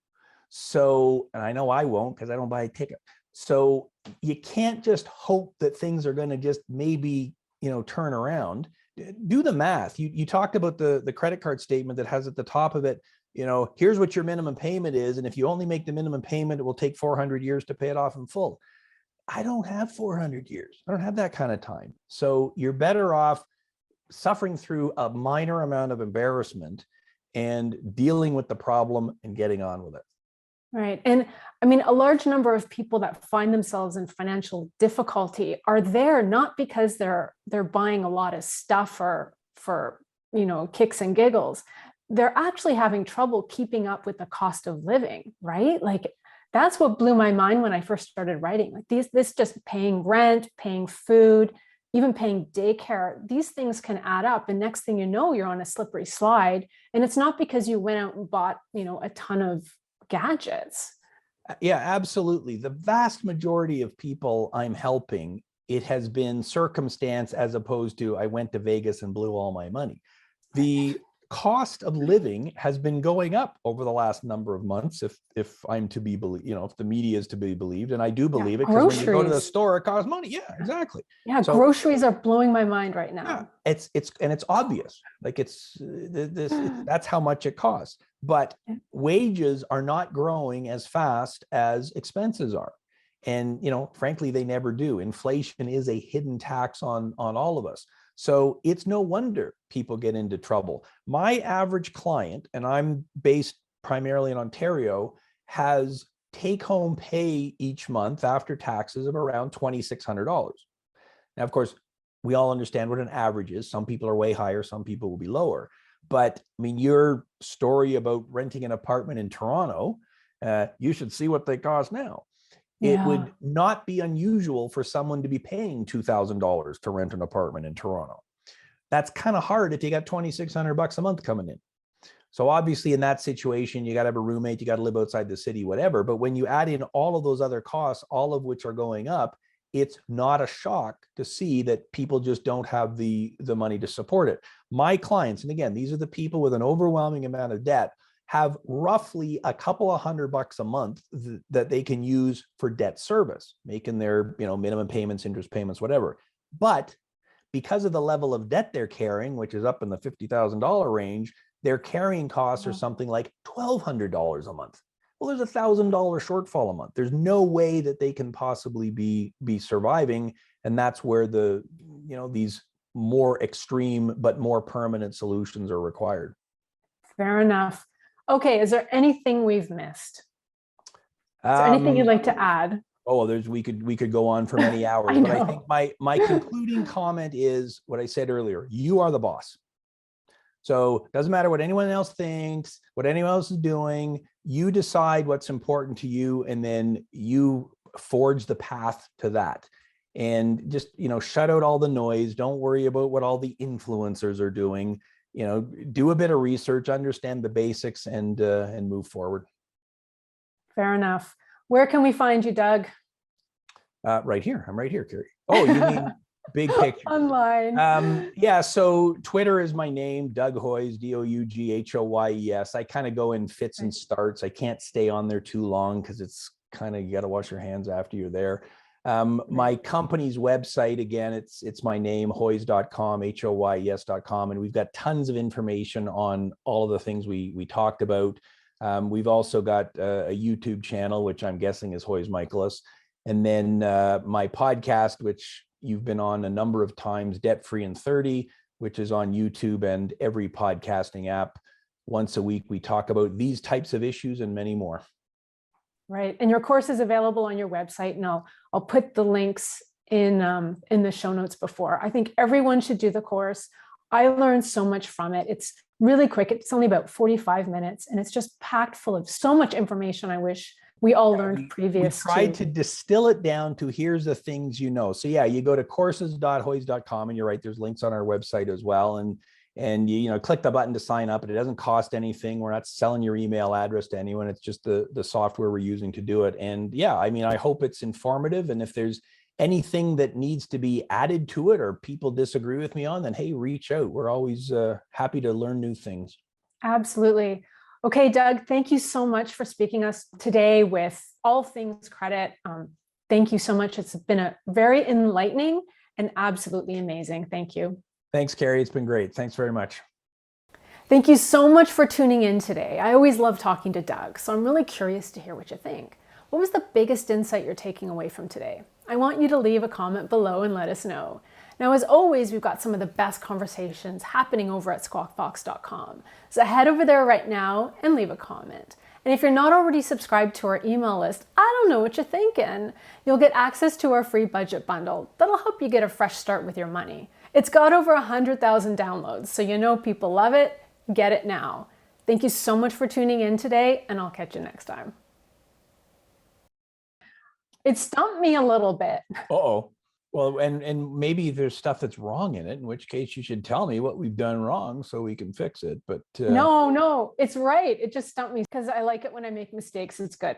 So, and I know I won't because I don't buy a ticket. So you can't just hope that things are going to just maybe, turn around. Do the math. You talked about the credit card statement that has at the top of it, here's what your minimum payment is. And if you only make the minimum payment, it will take 400 years to pay it off in full. I don't have 400 years. I don't have that kind of time. So you're better off suffering through a minor amount of embarrassment and dealing with the problem and getting on with it. Right. And I mean, a large number of people that find themselves in financial difficulty are there not because they're buying a lot of stuff for kicks and giggles. They're actually having trouble keeping up with the cost of living, right? Like that's what blew my mind when I first started writing. Like this just paying rent, paying food, even paying daycare, these things can add up. And next thing you know, you're on a slippery slide. And it's not because you went out and bought, a ton of gadgets. Yeah, absolutely. The vast majority of people I'm helping, it has been circumstance as opposed to I went to Vegas and blew all my money. The cost of living has been going up over the last number of months, if I'm to be believed, if the media is to be believed, and I do believe it, because when you go to the store, it costs money. Yeah, exactly. Yeah, so, groceries are blowing my mind right now. Yeah, it's obvious. Like that's how much it costs. But wages are not growing as fast as expenses are. And frankly, they never do. Inflation is a hidden tax on all of us. So it's no wonder people get into trouble. My average client, and I'm based primarily in Ontario, has take-home pay each month after taxes of around $2,600. Now, of course, we all understand what an average is. Some people are way higher, some people will be lower. But I mean, your story about renting an apartment in Toronto, you should see what they cost now. It would not be unusual for someone to be paying $2,000 to rent an apartment in Toronto. That's kind of hard if you got $2,600 a month coming in. So obviously in that situation, you got to have a roommate, you got to live outside the city, whatever. But when you add in all of those other costs, all of which are going up, it's not a shock to see that people just don't have the money to support it. My clients, and again, these are the people with an overwhelming amount of debt, have roughly a couple of $100 a month that they can use for debt service, making their minimum payments, interest payments, whatever. But because of the level of debt they're carrying, which is up in the $50,000 range, their carrying costs are something like $1,200 a month. Well, there's $1,000 shortfall a month. There's no way that they can possibly be surviving, and that's where these more extreme but more permanent solutions are required. Fair enough. Okay, is there anything we've missed? Is there anything you'd like to add? Oh, we could go on for many hours, but I think my concluding comment is what I said earlier. You are the boss. So it doesn't matter what anyone else thinks, what anyone else is doing. You decide what's important to you, and then you forge the path to that. And just, shut out all the noise. Don't worry about what all the influencers are doing. Do a bit of research, understand the basics, and move forward. Fair enough. Where can we find you, Doug? Right here. I'm right here, Kerry. Oh, you mean big picture? Online. Yeah. So Twitter is my name, Doug Hoyes, DougHoyes. I kind of go in fits and starts. I can't stay on there too long because it's kind of, you got to wash your hands after you're there. My company's website, again, it's my name, hoyes.com, HOYES.com. And we've got tons of information on all of the things we talked about. We've also got a YouTube channel, which I'm guessing is Hoyes Michaelis. And then my podcast, which you've been on a number of times, Debt Free in 30, which is on YouTube and every podcasting app. Once a week, we talk about these types of issues and many more. Right. And your course is available on your website. And I'll put the links in the show notes before. I think everyone should do the course. I learned so much from it. It's really quick. It's only about 45 minutes, and it's just packed full of so much information I wish we all learned previous. We tried to distill it down to here's the things you know. So yeah, you go to courses.hoyes.com, and you're right, there's links on our website as well. And you click the button to sign up, and it doesn't cost anything. We're not selling your email address to anyone. It's just the software we're using to do it. And yeah, I mean, I hope it's informative. And if there's anything that needs to be added to it or people disagree with me on, then hey, reach out. We're always happy to learn new things. Absolutely. Okay, Doug, thank you so much for speaking us today with all things credit. Thank you so much. It's been a very enlightening and absolutely amazing. Thank you. Thanks, Kerry. It's been great. Thanks very much. Thank you so much for tuning in today. I always love talking to Doug, so I'm really curious to hear what you think. What was the biggest insight you're taking away from today? I want you to leave a comment below and let us know. Now, as always, we've got some of the best conversations happening over at squawkbox.com. So head over there right now and leave a comment. And if you're not already subscribed to our email list, I don't know what you're thinking. You'll get access to our free budget bundle that'll help you get a fresh start with your money. It's got over 100,000 downloads, so you know people love it. Get it now. Thank you so much for tuning in today, and I'll catch you next time. It stumped me a little bit. Uh-oh. Well, and maybe there's stuff that's wrong in it, in which case you should tell me what we've done wrong so we can fix it. But No, it's right. It just stumped me because I like it when I make mistakes. It's good.